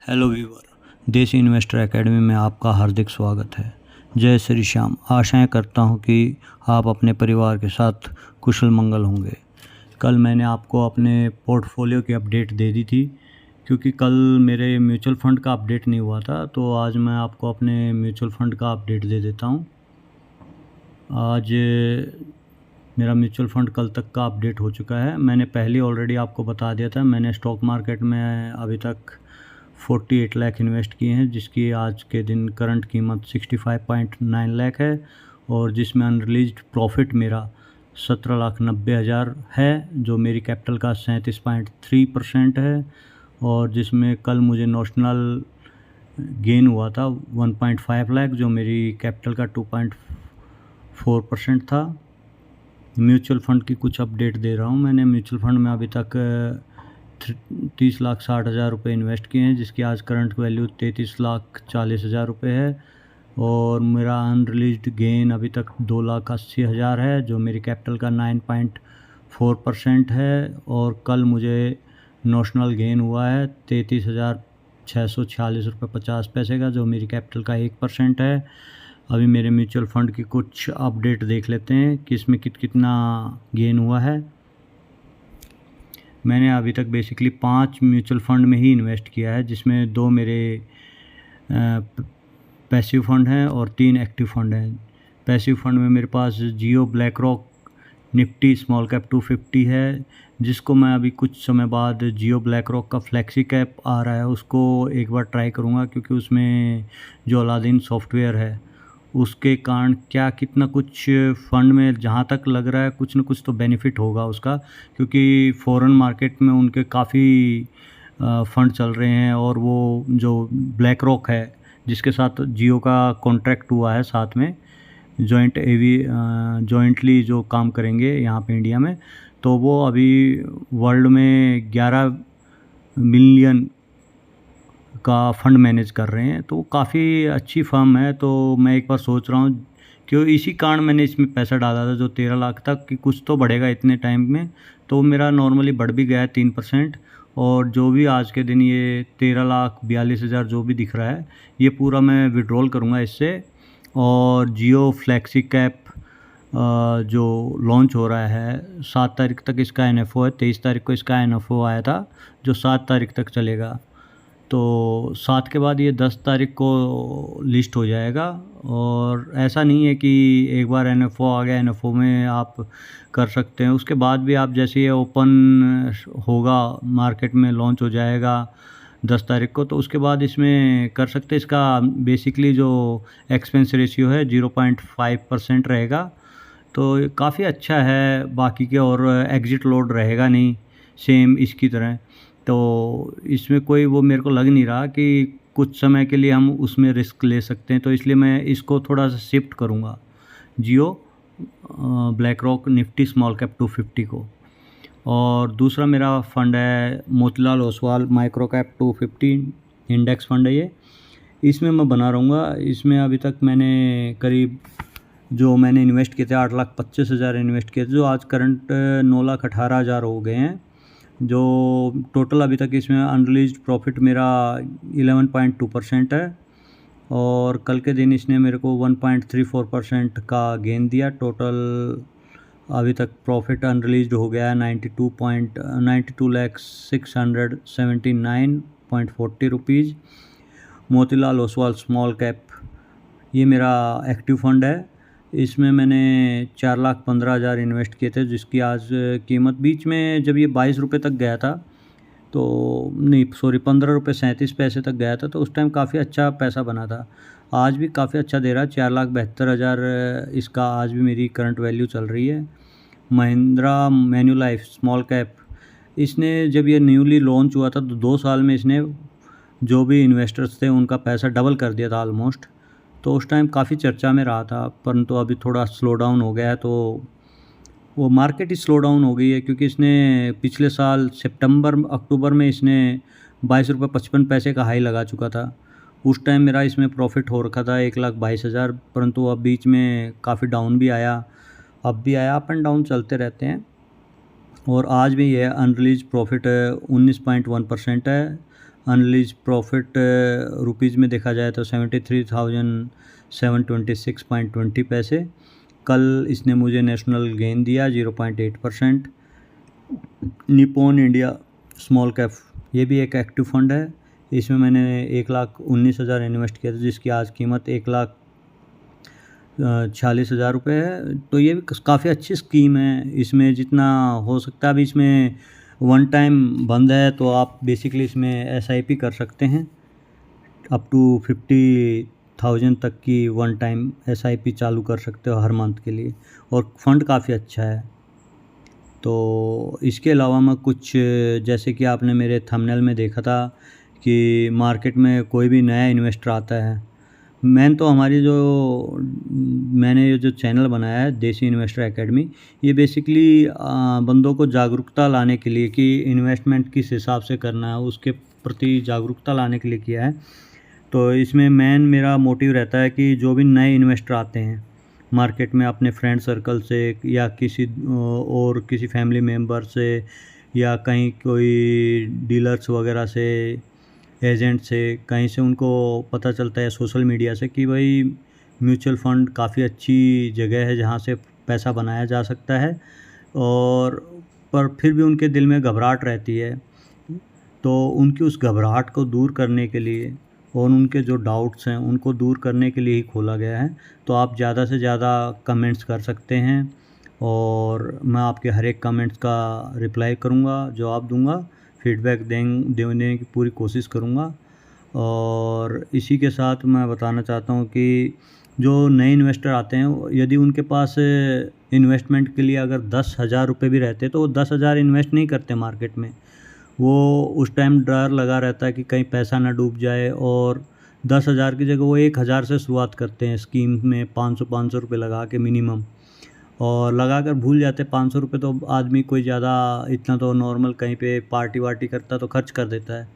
Hello viewer, देसी investor academy में आपका हार्दिक स्वागत है। जय श्री श्याम। आशाएं करता हूं कि आप अपने परिवार के साथ कुशल मंगल होंगे। कल मैंने आपको अपने पोर्टफोलियो की अपडेट दे दी थी, क्योंकि कल मेरे म्यूचुअल फंड का अपडेट नहीं हुआ था, तो आज मैं आपको अपने म्यूचुअल फंड का अपडेट दे देता हूं। आज मेरा म्यूचुअल फंड कल तक का अपडेट हो चुका है। मैंने पहले ऑलरेडी आपको बता दिया था, मैंने स्टॉक मार्केट में अभी तक 48 लाख इन्वेस्ट किए हैं, जिसकी आज के दिन करंट कीमत 65.9 लाख है, और जिसमें अनरिलीज्ड प्रॉफिट मेरा 17,90,000 है, जो मेरी कैपिटल का 37.3% है, और जिसमें कल मुझे नोशनल गेन हुआ था 1.5 लाख, जो मेरी कैपिटल का 2.4% था। म्यूचुअल फंड की कुछ अपडेट दे रहा हूँ। मैंने म्यूचुअल फंड में अभी तक 30,60,000 रुपये इन्वेस्ट किए हैं, जिसकी आज करंट वैल्यू 33,40,000 रुपये है, और मेरा अनरिलीज्ड गेन अभी तक 2,80,000 है, जो मेरी कैपिटल का 9.4% है, और कल मुझे नोशनल गेन हुआ है 33,646 रुपये 50 पैसे का, जो मेरी कैपिटल का 1% है। अभी मेरे म्यूचुअल फंड की कुछ अपडेट देख लेते हैं कि इसमें कितना गेन हुआ है। मैंने अभी तक बेसिकली 5 म्यूचुअल फंड में ही इन्वेस्ट किया है, जिसमें 2 मेरे पैसिव फंड हैं और 3 एक्टिव फंड हैं। पैसिव फंड में मेरे पास Jio BlackRock Nifty small cap 250 है, जिसको मैं अभी कुछ समय बाद जियो ब्लैक रॉक का फ्लैक्सी कैप आ रहा है, उसको एक बार ट्राई करूँगा, क्योंकि उसमें जो अलादीन सॉफ्टवेयर है उसके कारण क्या कितना कुछ फ़ंड में जहाँ तक लग रहा है कुछ न कुछ तो बेनिफिट होगा उसका, क्योंकि फ़ॉरेन मार्केट में उनके काफ़ी फ़ंड चल रहे हैं, और वो जो ब्लैक रॉक है जिसके साथ जियो का कॉन्ट्रैक्ट हुआ है, साथ में जॉइंटली जो काम करेंगे यहाँ पे इंडिया में, तो वो अभी वर्ल्ड में 11 मिलियन का फ़ंड मैनेज कर रहे हैं, तो काफ़ी अच्छी फर्म है। तो मैं एक बार सोच रहा हूँ कि इसी कारण मैंने इसमें पैसा डाला था, जो 13 लाख तक कि कुछ तो बढ़ेगा इतने टाइम में, तो मेरा नॉर्मली बढ़ भी गया है 3%, और जो भी आज के दिन ये 13,42,000 जो भी दिख रहा है, ये पूरा मैं विड्रॉल करूँगा इससे। और जियो फ्लैक्सी कैप जो लॉन्च हो रहा है 7 तारीख तक इसका NFO है, 23 तारीख को इसका NFO आया था, जो 7 तारीख तक चलेगा। तो 7 के बाद ये 10 तारीख को लिस्ट हो जाएगा, और ऐसा नहीं है कि एक बार NFO आ गया, NFO में आप कर सकते हैं, उसके बाद भी आप जैसे ये ओपन होगा मार्केट में लॉन्च हो जाएगा 10 तारीख को, तो उसके बाद इसमें कर सकते हैं। इसका बेसिकली जो एक्सपेंस रेशियो है 0.5% रहेगा, तो काफ़ी अच्छा है बाकी के, और एग्ज़िट लोड रहेगा नहीं सेम इसकी तरह। तो इसमें कोई वो मेरे को लग नहीं रहा कि कुछ समय के लिए हम उसमें रिस्क ले सकते हैं, तो इसलिए मैं इसको थोड़ा सा शिफ्ट करूँगा Jio BlackRock Nifty small cap 250 को। और दूसरा मेरा फ़ंड है Motilal Oswal micro cap 250 index fund है ये, इसमें मैं बना रहूँगा। इसमें अभी तक मैंने करीब जो मैंने इन्वेस्ट किए थे 8,25,000 इन्वेस्ट किए थे, जो आज करंट 9,18,000 हो गए हैं। जो टोटल अभी तक इसमें अनरिलीज्ड प्रॉफिट मेरा 11.2% है, और कल के दिन इसने मेरे को 1.34% का गेन दिया। टोटल अभी तक प्रॉफिट अनरिलीज्ड हो गया है 92,679.40 rupees. Motilal Oswal small cap ये मेरा एक्टिव फंड है, इसमें मैंने 4,15,000 इन्वेस्ट किए थे, जिसकी आज कीमत बीच में जब ये 22 रुपये तक गया था, तो नहीं सॉरी 15 रुपये 37 पैसे तक गया था, तो उस टाइम काफ़ी अच्छा पैसा बना था। आज भी काफ़ी अच्छा दे रहा है, 4,72,000 इसका आज भी मेरी करंट वैल्यू चल रही है। महिंद्रा मैन्युलाइफ स्मॉल कैप, इसने जब ये न्यूली लॉन्च हुआ था तो 2 साल में इसने जो भी इन्वेस्टर्स थे उनका पैसा डबल कर दिया था ऑलमोस्ट, तो उस टाइम काफ़ी चर्चा में रहा था, परंतु अभी थोड़ा स्लो डाउन हो गया है, तो वो मार्केट ही स्लो डाउन हो गई है, क्योंकि इसने पिछले साल सितंबर अक्टूबर में इसने 22 रुपये 55 पैसे का हाई लगा चुका था। उस टाइम मेरा इसमें प्रॉफिट हो रखा था 1,22,000, परंतु अब बीच में काफ़ी डाउन भी आया, अब भी आया, अप एंड डाउन चलते रहते हैं। और आज भी यह अनरिलीज प्रॉफिट 19.1% है, अनलीज प्रॉफिट रुपीज़ में देखा जाए तो 73,726.20 पैसे। कल इसने मुझे नेशनल गेन दिया 0.8%। निपॉन इंडिया स्मॉल कैप, ये भी एक एक्टिव फंड है। इसमें मैंने 1,19,000 इन्वेस्ट किया था, जिसकी आज कीमत 1,46,000 रुपये है। तो ये भी काफ़ी अच्छी स्कीम है। इसमें जितना हो सकता है, अभी इसमें वन टाइम बंद है, तो आप बेसिकली इसमें SIP कर सकते हैं। अप टू 50,000 तक की वन टाइम SIP चालू कर सकते हो हर मंथ के लिए, और फंड काफ़ी अच्छा है। तो इसके अलावा मैं कुछ, जैसे कि आपने मेरे थंबनेल में देखा था कि मार्केट में कोई भी नया इन्वेस्टर आता है, मैंने ये जो चैनल बनाया है देसी इन्वेस्टर एकेडमी, ये बेसिकली बंदों को जागरूकता लाने के लिए कि इन्वेस्टमेंट किस हिसाब से करना है, उसके प्रति जागरूकता लाने के लिए किया है। तो इसमें मेरा मोटिव रहता है कि जो भी नए इन्वेस्टर आते हैं मार्केट में, अपने फ्रेंड सर्कल से या किसी फैमिली मेम्बर से, या कहीं कोई डीलर्स वगैरह से, एजेंट से, कहीं से उनको पता चलता है सोशल मीडिया से कि भाई म्यूचुअल फ़ंड काफ़ी अच्छी जगह है जहाँ से पैसा बनाया जा सकता है, और पर फिर भी उनके दिल में घबराहट रहती है। तो उनकी उस घबराहट को दूर करने के लिए और उनके जो डाउट्स हैं उनको दूर करने के लिए ही खोला गया है। तो आप ज़्यादा से ज़्यादा कमेंट्स कर सकते हैं, और मैं आपके हर एक कमेंट्स का रिप्लाई करूँगा, जवाब दूँगा, फीडबैक देने की पूरी कोशिश करूँगा। और इसी के साथ मैं बताना चाहता हूँ कि जो नए इन्वेस्टर आते हैं, यदि उनके पास इन्वेस्टमेंट के लिए अगर 10,000 रुपये भी रहते तो वो 10,000 इन्वेस्ट नहीं करते मार्केट में। वो उस टाइम डर लगा रहता है कि कहीं पैसा ना डूब जाए, और 10,000 की जगह वो 1,000 से शुरुआत करते हैं स्कीम में, 500 रुपये लगा के मिनिमम, और लगा कर भूल जाते हैं। 500 रुपये तो आदमी कोई ज़्यादा, इतना तो नॉर्मल कहीं पे पार्टी वार्टी करता तो खर्च कर देता है।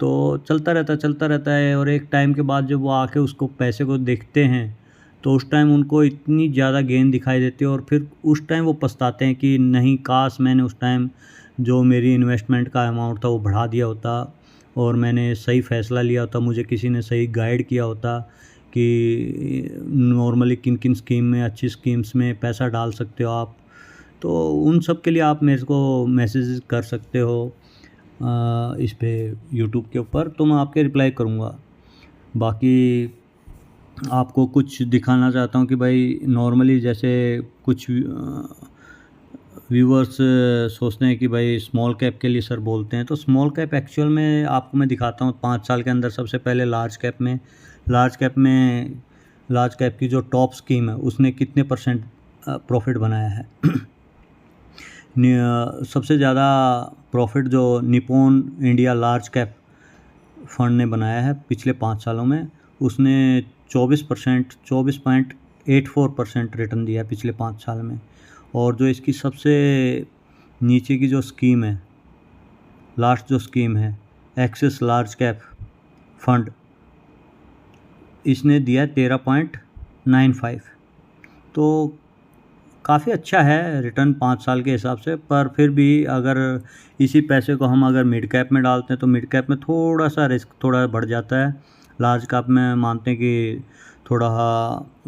तो चलता रहता है, और एक टाइम के बाद जब वो आके उसको पैसे को देखते हैं तो उस टाइम उनको इतनी ज़्यादा गेन दिखाई देती है, और फिर उस टाइम वो पछताते हैं कि नहीं, काश मैंने उस टाइम जो मेरी इन्वेस्टमेंट का अमाउंट था वो बढ़ा दिया होता, और मैंने सही फ़ैसला लिया होता, मुझे किसी ने सही गाइड किया होता कि नॉर्मली किन किन स्कीम में, अच्छी स्कीम्स में पैसा डाल सकते हो आप। तो उन सब के लिए आप मेरे को मैसेज कर सकते हो इस पे यूट्यूब के ऊपर, तो मैं आपके रिप्लाई करूँगा। बाकी आपको कुछ दिखाना चाहता हूँ कि भाई नॉर्मली जैसे कुछ व्यूअर्स सोचते हैं कि भाई स्मॉल कैप के लिए सर बोलते हैं, तो स्मॉल कैप एक्चुअल में आपको मैं दिखाता हूँ 5 साल के अंदर। सबसे पहले लार्ज कैप की जो टॉप स्कीम है उसने कितने % प्रॉफिट बनाया है। सबसे ज़्यादा प्रॉफिट जो Nippon India large cap fund ने बनाया है पिछले 5 सालों में, उसने 24.84% रिटर्न दिया है पिछले 5 साल में। और जो इसकी सबसे नीचे की जो स्कीम है, लास्ट जो स्कीम है, एक्सिस लार्ज कैप फंड, इसने दिया 13.95। तो काफ़ी अच्छा है रिटर्न 5 साल के हिसाब से। पर फिर भी अगर इसी पैसे को हम अगर मिड कैप में डालते हैं तो मिड कैप में थोड़ा सा रिस्क थोड़ा बढ़ जाता है। लार्ज कैप में मानते हैं कि थोड़ा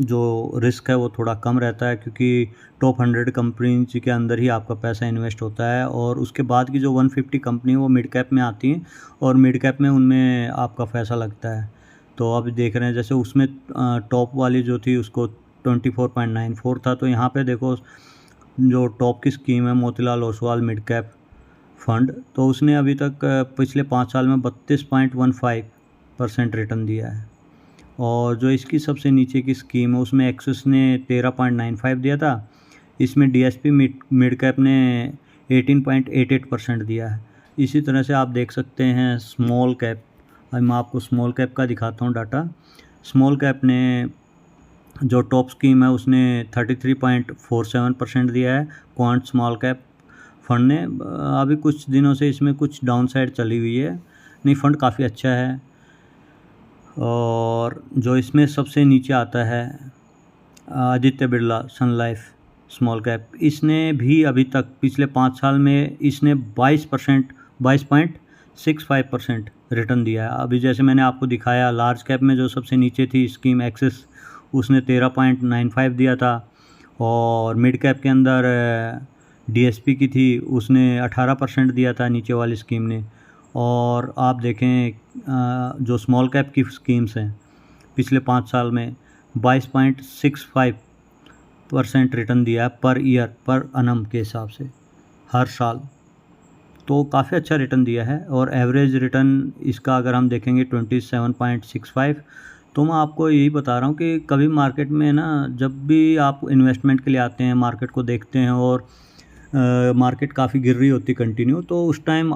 जो रिस्क है वो थोड़ा कम रहता है, क्योंकि टॉप 100 कंपनीज के अंदर ही आपका पैसा इन्वेस्ट होता है, और उसके बाद की जो 150 कंपनी है वो मिड कैप में आती हैं, और मिड कैप में उनमें आपका पैसा लगता है। तो अब देख रहे हैं जैसे उसमें टॉप वाली जो थी उसको 24.94 था। तो यहाँ पे देखो जो टॉप की स्कीम है Motilal Oswal mid cap fund, तो उसने अभी तक पिछले 5 साल में 32.15% रिटर्न दिया है। और जो इसकी सबसे नीचे की स्कीम है उसमें एक्सिस ने 13.95 दिया था, इसमें DSP मिड कैप ने 18.88% दिया है। इसी तरह से आप देख सकते हैं स्मॉल कैप, अब मैं आपको स्मॉल कैप का दिखाता हूँ डाटा। स्मॉल कैप ने जो टॉप स्कीम है उसने 33.47% दिया है क्वांट स्मॉल कैप फंड ने। अभी कुछ दिनों से इसमें कुछ डाउन साइड चली हुई है, नहीं फंड काफ़ी अच्छा है। और जो इसमें सबसे नीचे आता है आदित्य बिरला सन लाइफ स्मॉल कैप, इसने भी अभी तक पिछले 5 साल में इसने 22.65% रिटर्न दिया है। अभी जैसे मैंने आपको दिखाया लार्ज कैप में जो सबसे नीचे थी स्कीम एक्सिस, उसने 13.95 दिया था, और मिड कैप के अंदर डीएसपी की थी, उसने 18% दिया था नीचे वाली स्कीम ने। और आप देखें जो स्मॉल कैप की स्कीम्स हैं पिछले 5 साल में 22.65% रिटर्न दिया है पर ईयर, पर अनम के हिसाब से हर साल, तो काफ़ी अच्छा रिटर्न दिया है। और एवरेज रिटर्न इसका अगर हम देखेंगे 27.65। तो मैं आपको यही बता रहा हूँ कि कभी मार्केट में ना, जब भी आप इन्वेस्टमेंट के लिए आते हैं, मार्केट को देखते हैं और मार्केट काफ़ी गिर रही होती कंटिन्यू, तो उस टाइम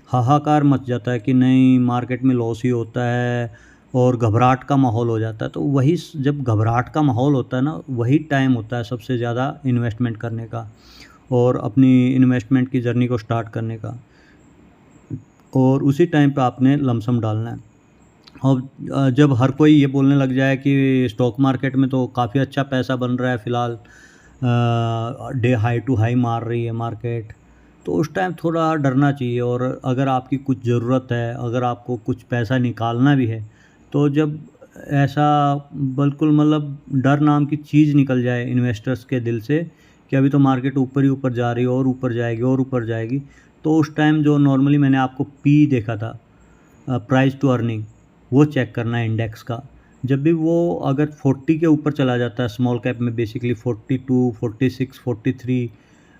हाहाकार मच जाता है कि नहीं मार्केट में लॉस ही होता है और घबराहट का माहौल हो जाता है। तो वही जब घबराहट का माहौल होता है ना, वही टाइम होता है सबसे ज़्यादा इन्वेस्टमेंट करने का और अपनी इन्वेस्टमेंट की जर्नी को स्टार्ट करने का, और उसी टाइम पे आपने लमसम डालना है। और जब हर कोई ये बोलने लग जाए कि स्टॉक मार्केट में तो काफ़ी अच्छा पैसा बन रहा है फ़िलहाल, डे हाई टू हाई मार रही है मार्केट, तो उस टाइम थोड़ा डरना चाहिए। और अगर आपकी कुछ ज़रूरत है, अगर आपको कुछ पैसा निकालना भी है, तो जब ऐसा बिल्कुल मतलब डर नाम की चीज़ निकल जाए इन्वेस्टर्स के दिल से कि अभी तो मार्केट ऊपर ही ऊपर जा रही है और ऊपर जाएगी और ऊपर जाएगी, तो उस टाइम जो नॉर्मली मैंने आपको पी देखा था, प्राइस टू अर्निंग, वो चेक करना है इंडेक्स का। जब भी वो अगर 40 के ऊपर चला जाता है स्मॉल कैप में, बेसिकली 42, 46, 43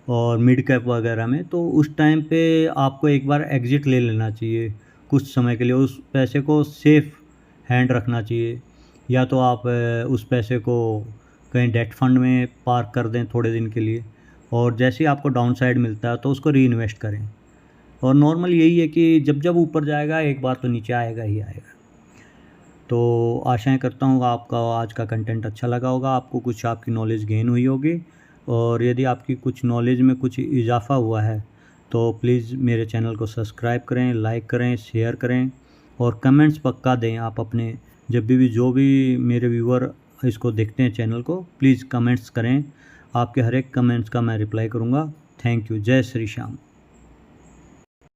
और मिड कैप वगैरह में, तो उस टाइम पे आपको एक बार एग्ज़िट ले लेना चाहिए कुछ समय के लिए। उस पैसे को सेफ़ हैंड रखना चाहिए, या तो आप उस पैसे को कहीं डेट फंड में पार्क कर दें थोड़े दिन के लिए, और जैसे ही आपको डाउन साइड मिलता है तो उसको री इन्वेस्ट करें। और नॉर्मल यही है कि जब जब ऊपर जाएगा एक बार तो नीचे आएगा ही आएगा। तो आशाएं करता हूँ आपका आज का कंटेंट अच्छा लगा होगा, आपको कुछ आपकी नॉलेज गेन हुई होगी। और यदि आपकी कुछ नॉलेज में कुछ इजाफ़ा हुआ है तो प्लीज़ मेरे चैनल को सब्सक्राइब करें, लाइक करें, शेयर करें और कमेंट्स पक्का दें आप अपने। जब भी जो भी मेरे व्यूअर इसको देखते हैं चैनल को, प्लीज़ कमेंट्स करें। आपके हर एक कमेंट्स का मैं रिप्लाई करूँगा। Thank you. जय श्री श्याम।